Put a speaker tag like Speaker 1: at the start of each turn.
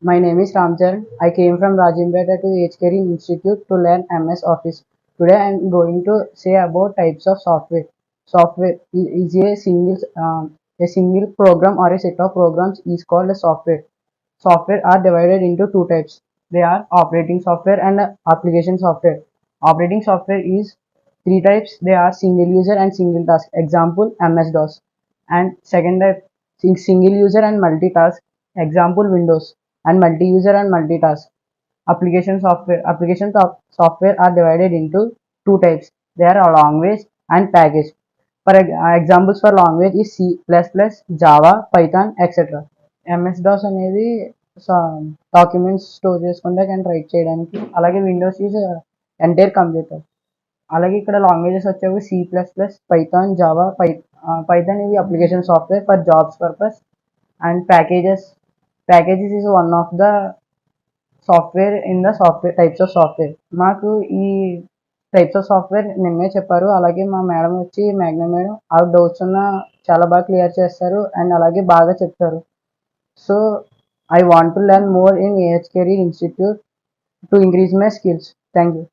Speaker 1: My name is Ramcharan. I came from Rajahmundry to HKR Institute to learn MS Office. Today I am going to say about types of software. Software is a single program or a set of programs is called a software. Software are divided into two types. They are operating software and application software. Operating software is three types. They are single user and single task. Example MS-DOS. And second type single user and multitask. Example Windows. And multi-user and multitask. Application software are divided into two types. They are a language and package. Examples for language is C++, Java, Python, etc. MS-DOS అనేది documents store చేసుకోవడానికి and right చేయడానికి. అలాగే Windows is entire computer. అలాగే ఇక్కడ languages వచ్చేవి C++, Python, Java. Python ఇది application software for jobs purpose. And packages is one of the software in the software types of software. మాకు ఈ types of software నిన్నే చెప్పారు. అలాగే మా మేడం వచ్చి మేఘ్నా మేడం ఆవిడ డౌట్స్ ఉన్న చాలా బాగా క్లియర్ చేస్తారు అండ్ అలాగే బాగా చెప్తారు. So I want to learn more in AHKR Institute to increase my skills. Thank you.